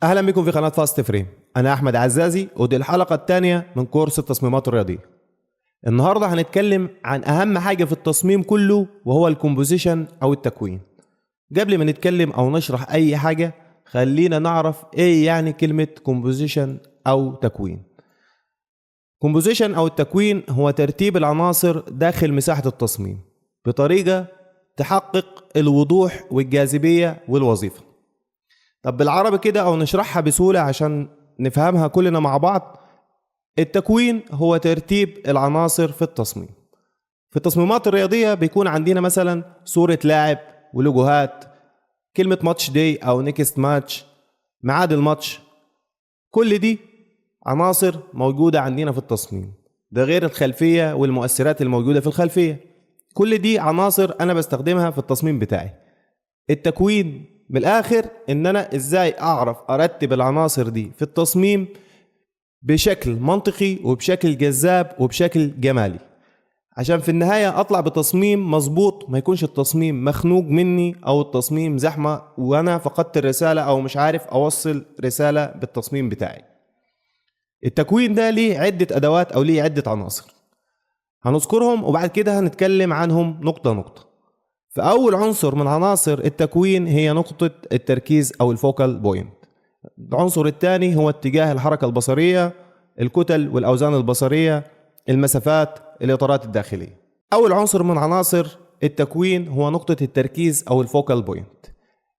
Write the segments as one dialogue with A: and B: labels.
A: اهلا بكم في قناه فاست فريم. انا احمد عزازي ودي الحلقه الثانيه من كورس التصميمات الرياضيه. النهارده هنتكلم عن اهم حاجه في التصميم كله وهو الكومبوزيشن او التكوين. قبل ما نتكلم او نشرح اي حاجه خلينا نعرف ايه يعني كلمه كومبوزيشن او تكوين. كومبوزيشن او التكوين هو ترتيب العناصر داخل مساحه التصميم بطريقه تحقق الوضوح والجاذبيه والوظيفه. طب بالعربي كده او نشرحها بسهولة عشان نفهمها كلنا مع بعض. التكوين هو ترتيب العناصر في التصميم. في التصميمات الرياضية بيكون عندنا مثلا صورة لاعب ولوجوهات، كلمة ماتش داي او نيكست ماتش، ميعاد الماتش، كل دي عناصر موجودة عندنا في التصميم. ده غير الخلفية والمؤثرات الموجودة في الخلفية، كل دي عناصر انا بستخدمها في التصميم بتاعي. التكوين من الاخر ان انا ازاي اعرف ارتب العناصر دي في التصميم بشكل منطقي وبشكل جذاب وبشكل جمالي، عشان في النهاية اطلع بتصميم مظبوط، ما يكونش التصميم مخنوق مني او التصميم زحمة وانا فقدت الرسالة او مش عارف اوصل رسالة بالتصميم بتاعي. التكوين ده ليه عدة ادوات او ليه عدة عناصر هنذكرهم وبعد كده هنتكلم عنهم نقطة نقطة. فأول عنصر من عناصر التكوين هي نقطة التركيز أو الفوكال بوينت. العنصر الثاني هو اتجاه الحركة البصرية، الكتل والأوزان البصرية، المسافات، الإطارات الداخلية. أول عنصر من عناصر التكوين هو نقطة التركيز أو الفوكال بوينت.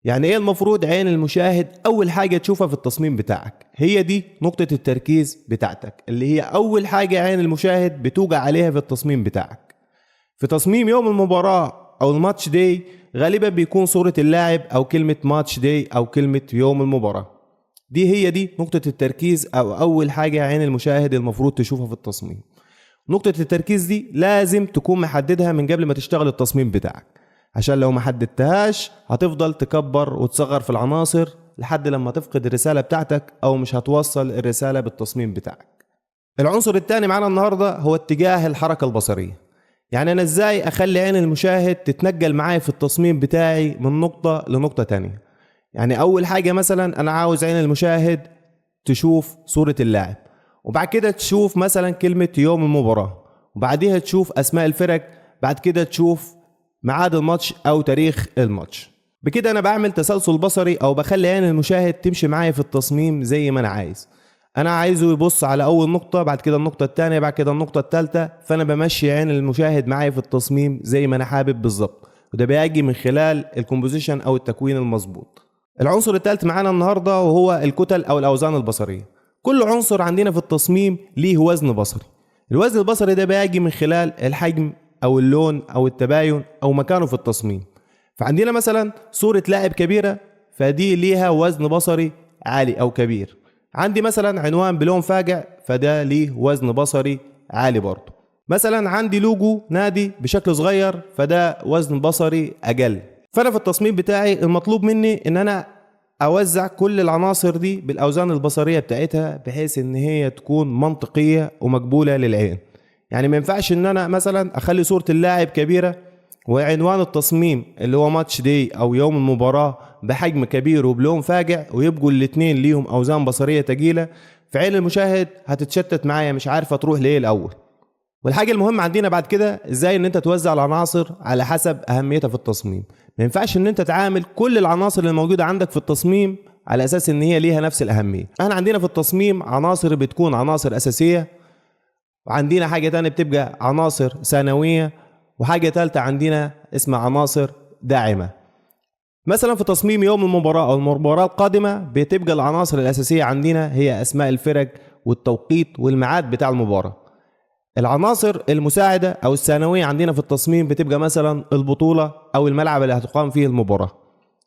A: يعني إيه المفروض عين المشاهد أول حاجة تشوفها في التصميم بتاعك؟ هي دي نقطة التركيز بتاعتك اللي هي أول حاجة عين المشاهد بتوجع عليها في التصميم بتاعك. في تصميم يوم المباراة او الماتش داي غالبا بيكون صورة اللاعب او كلمة ماتش داي او كلمة يوم المباراة. هي دي نقطة التركيز او اول حاجة عين المشاهد المفروض تشوفها في التصميم. نقطة التركيز دي لازم تكون محددها من قبل ما تشتغل التصميم بتاعك، عشان لو ما حددتهاش هتفضل تكبر وتصغر في العناصر لحد لما تفقد الرسالة بتاعتك او مش هتوصل الرسالة بالتصميم بتاعك. العنصر الثاني معنا النهاردة هو اتجاه الحركة البصرية. يعني انا ازاي اخلي عين المشاهد تتنقل معايا في التصميم بتاعي من نقطة لنقطة تانية. يعني اول حاجة مثلا انا عاوز عين المشاهد تشوف صورة اللاعب، وبعد كده تشوف مثلا كلمة يوم المباراة، وبعديها تشوف اسماء الفرق، بعد كده تشوف ميعاد الماتش او تاريخ الماتش. بكده انا بعمل تسلسل بصري او بخلي عين المشاهد تمشي معايا في التصميم زي ما انا عايز. انا عايزه يبص على اول نقطة، بعد كده النقطة الثانية، بعد كده النقطة الثالثة، فانا بمشي عين المشاهد معايا في التصميم زي ما انا حابب بالظبط، وده بيجي من خلال الكومبوزيشن او التكوين المظبوط. العنصر الثالث معانا النهاردة وهو الكتل او الاوزان البصرية. كل عنصر عندنا في التصميم ليه وزن بصري. الوزن البصري ده بيجي من خلال الحجم او اللون او التباين او مكانه في التصميم. فعندنا مثلا صورة لاعب كبيرة، فدي ليها وزن بصري عالي او كبير. عندي مثلا عنوان بلون فاقع، فده ليه وزن بصري عالي برضه. مثلا عندي لوجو نادي بشكل صغير، فده وزن بصري اقل. فانا في التصميم بتاعي المطلوب مني ان انا اوزع كل العناصر دي بالاوزان البصريه بتاعتها بحيث ان هي تكون منطقيه ومقبوله للعين. يعني ما ينفعش ان انا مثلا اخلي صوره اللاعب كبيره وعنوان التصميم اللي هو ماتش داي او يوم المباراة بحجم كبير وبلون فاقع، ويبقوا الاتنين ليهم اوزان بصرية تقيلة، في عين المشاهد هتتشتت معايا مش عارفة تروح ليه الاول. والحاجة المهمة عندنا بعد كده ازاي ان انت توزع العناصر على حسب اهميتها في التصميم. ما ينفعش ان انت تعامل كل العناصر اللي موجودة عندك في التصميم على اساس ان هي ليها نفس الاهمية. احنا عندنا في التصميم عناصر بتكون عناصر اساسية، وعندنا حاجة تانية بتبقى عناصر ثانوية، وحاجة ثالثة عندنا اسمها عناصر داعمة. مثلا في تصميم يوم المباراة أو المباراة القادمة بتبقى العناصر الأساسية عندنا هي أسماء الفرق والتوقيت والميعاد بتاع المباراة. العناصر المساعدة أو الثانوية عندنا في التصميم بتبقى مثلا البطولة أو الملعب اللي هتقام فيه المباراة.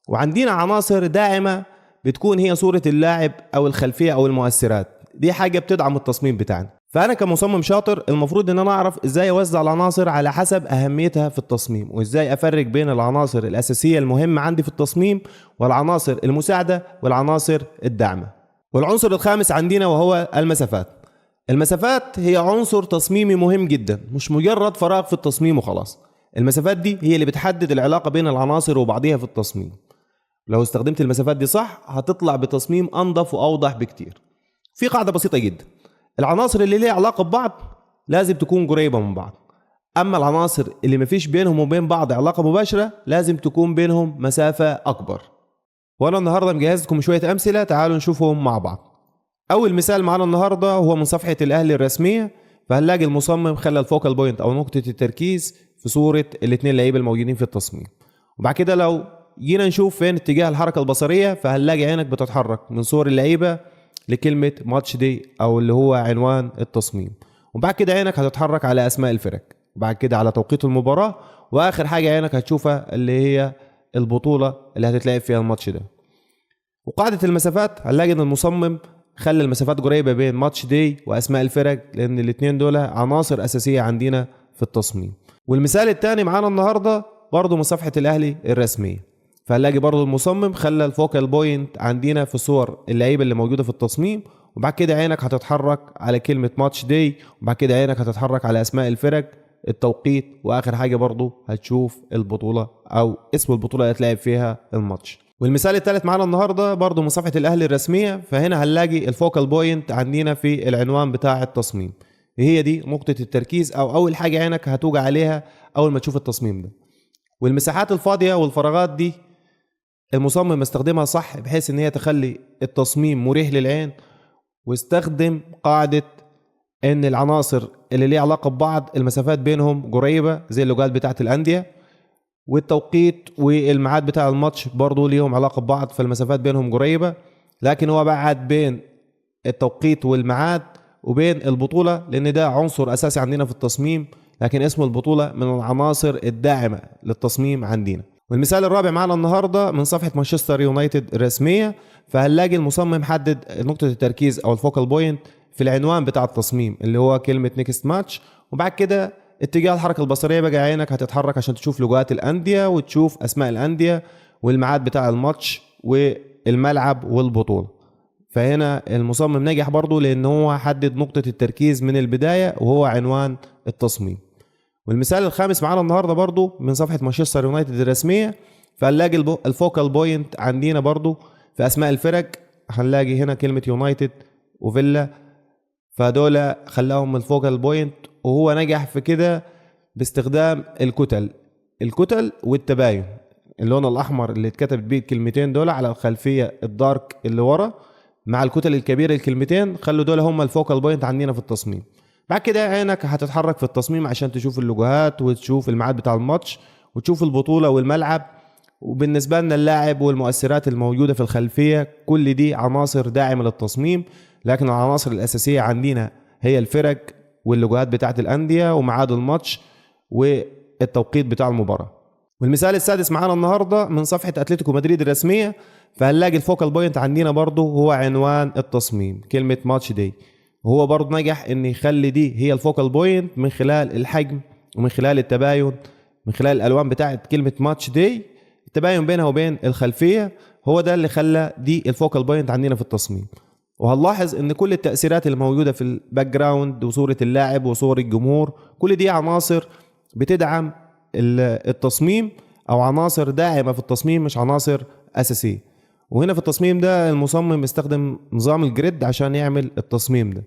A: وعندنا عناصر داعمة بتكون هي صورة اللاعب أو الخلفية أو المؤثرات، دي حاجة بتدعم التصميم بتاعنا. فأنا كمصمم شاطر المفروض إن أنا أعرف إزاي أوزع العناصر على حسب أهميتها في التصميم، وإزاي أفرق بين العناصر الأساسية المهمة عندي في التصميم والعناصر المساعدة والعناصر الداعمة. والعنصر الخامس عندنا وهو المسافات. المسافات هي عنصر تصميمي مهم جدا، مش مجرد فراغ في التصميم وخلاص. المسافات دي هي اللي بتحدد العلاقة بين العناصر وبعضها في التصميم. لو استخدمت المسافات دي صح هتطلع بتصميم انظف واوضح بكتير. في قاعدة بسيطة جدا، العناصر اللي ليها علاقة ببعض لازم تكون قريبة من بعض، اما العناصر اللي مفيش بينهم وبين بعض علاقة مباشرة لازم تكون بينهم مسافة اكبر. وانا النهاردة مجهز لكم شوية امثلة، تعالوا نشوفهم مع بعض. اول مثال معانا النهاردة هو من صفحة الاهلي الرسمية، فهنلاقي المصمم خلى الفوكال بوينت او نقطة التركيز في صورة الاثنين لعيبة الموجودين في التصميم. وبعد كده لو جينا نشوف فين اتجاه الحركة البصرية، فهنلاقي عينك بتتحرك من صور اللعيبة لكلمة ماتش دي او اللي هو عنوان التصميم، وبعد كده عينك هتتحرك على اسماء الفرق، وبعد كده على توقيت المباراة، واخر حاجة عينك هتشوفها اللي هي البطولة اللي هتتلعب فيها الماتش ده. وقاعدة المسافات هنلاقي ان المصمم خلى المسافات قريبة بين ماتش دي واسماء الفرق، لان الاثنين دول عناصر اساسية عندنا في التصميم. والمثال الثاني معانا النهاردة برضو من صفحة الاهلي الرسمية، فهنلاقي برضو المصمم خلى الفوكال بوينت عندنا في صور اللعيبة اللي موجودة في التصميم، وبعد كده عينك هتتحرك على كلمة ماتش دي، وبعد كده عينك هتتحرك على اسماء الفرق، التوقيت، واخر حاجة برضو هتشوف البطولة او اسم البطولة اللي هتلعب فيها الماتش. والمثال الثالث معانا النهارده برضو من صفحه الاهلي الرسميه، فهنا هنلاقي الفوكال بوينت عندنا في العنوان بتاع التصميم، هي دي نقطه التركيز او اول حاجه عينك هتوجع عليها اول ما تشوف التصميم ده. والمساحات الفاضيه والفراغات دي المصمم استخدمها صح بحيث ان هي تخلي التصميم مريح للعين، واستخدم قاعده ان العناصر اللي ليها علاقه ببعض المسافات بينهم قريبه زي اللوجات بتاعه الانديه، والتوقيت والميعاد بتاع الماتش برضو ليهم علاقة ببعض فالمسافات بينهم قريبة، لكن هو بعد بين التوقيت والميعاد وبين البطولة لأن ده عنصر أساسي عندنا في التصميم، لكن اسم البطولة من العناصر الداعمة للتصميم عندنا. والمثال الرابع معنا النهاردة من صفحة مانشستر يونايتد الرسمية، فهنلاقي المصمم حدد نقطة التركيز أو الفوكال بوينت في العنوان بتاع التصميم اللي هو كلمة نيكست ماتش، وبعد كده اتجاه الحركة البصرية بقى عينك هتتحرك عشان تشوف لوجوهات الأندية وتشوف أسماء الأندية والميعاد بتاع الماتش والملعب والبطولة. فهنا المصمم نجح برضو لأن هو حدد نقطة التركيز من البداية وهو عنوان التصميم. والمثال الخامس معانا النهاردة برضو من صفحة مانشستر يونايتد الرسمية، فهنلاقي الفوكال بوينت عندنا برضو في أسماء الفرق، هنلاقي هنا كلمة يونايتد وفيلا، فدول خلاهم الفوكال بوينت، وهو نجح في كده باستخدام الكتل والتباين، اللون الاحمر اللي اتكتبت بيه الكلمتين دول على الخلفيه الدارك اللي ورا مع الكتل الكبيره الكلمتين، خلوا دول هم الفوكال بوينت عندنا في التصميم. بعد كده عينك هتتحرك في التصميم عشان تشوف اللوجوهات وتشوف الميعاد بتاع الماتش وتشوف البطوله والملعب، وبالنسبه لنا اللاعب والمؤثرات الموجوده في الخلفيه، كل دي عناصر داعمه للتصميم، لكن العناصر الاساسيه عندنا هي الفرق واللوجوهات بتاعت الأندية وميعاد الماتش والتوقيت بتاع المباراة. والمثال السادس معانا النهاردة من صفحة أتلتيكو مدريد الرسمية، فهنلاقي الفوكال بوينت عندنا برضو هو عنوان التصميم كلمة ماتش دي، وهو برضو نجح ان يخلي دي هي الفوكال بوينت من خلال الحجم ومن خلال التباين من خلال الألوان بتاعت كلمة ماتش دي، التباين بينها وبين الخلفية هو ده اللي خلى دي الفوكال بوينت عندنا في التصميم. وهنلاحظ ان كل التأثيرات الموجودة في الباك جراوند وصورة اللاعب وصور الجمهور كل دي عناصر بتدعم التصميم او عناصر داعمة في التصميم مش عناصر اساسية. وهنا في التصميم ده المصمم استخدم نظام الجريد عشان يعمل التصميم ده.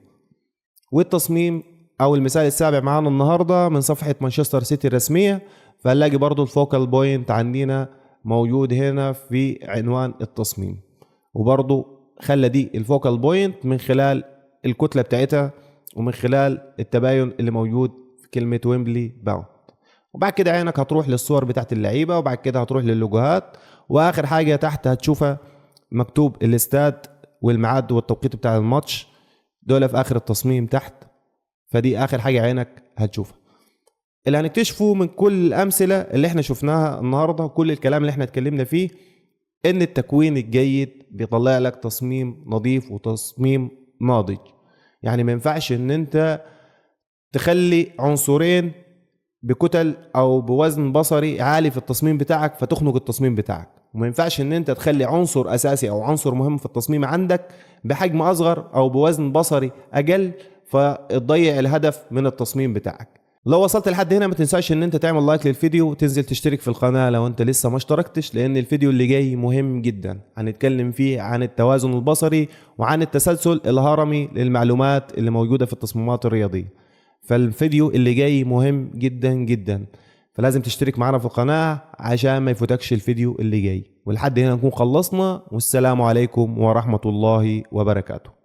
A: والتصميم او المثال السابع معانا النهاردة من صفحة مانشستر سيتي الرسمية، فهنلاقي برضو الفوكال بوينت عندنا موجود هنا في عنوان التصميم، وبرضو خلى دي الفوكال بوينت من خلال الكتلة بتاعتها ومن خلال التباين اللي موجود في كلمة ويمبلي باوند. وبعد كده عينك هتروح للصور بتاعت اللعيبة، وبعد كده هتروح للوجوهات، واخر حاجة تحت هتشوفها مكتوب الاستاد والميعاد والتوقيت بتاع الماتش، دول في اخر التصميم تحت، فدي اخر حاجة عينك هتشوفها. اللي هنكتشفه من كل الامثلة اللي احنا شفناها النهاردة وكل الكلام اللي احنا اتكلمنا فيه ان التكوين الجيد بيطلع لك تصميم نظيف وتصميم ناضج. يعني ما ينفعش ان انت تخلي عنصرين بكتل او بوزن بصري عالي في التصميم بتاعك فتخنق التصميم بتاعك، وما ينفعش ان انت تخلي عنصر اساسي او عنصر مهم في التصميم عندك بحجم اصغر او بوزن بصري اقل فتضيع الهدف من التصميم بتاعك. لو وصلت لحد هنا ما تنساش ان انت تعمل لايك للفيديو وتنزل تشترك في القناة لو انت لسه ما اشتركتش، لان الفيديو اللي جاي مهم جدا. هنتكلم فيه عن التوازن البصري وعن التسلسل الهرمي للمعلومات اللي موجودة في التصميمات الرياضية. فالفيديو اللي جاي مهم جدا جدا، فلازم تشترك معنا في القناة عشان ما يفوتكش الفيديو اللي جاي. ولحد هنا نكون خلصنا، والسلام عليكم ورحمة الله وبركاته.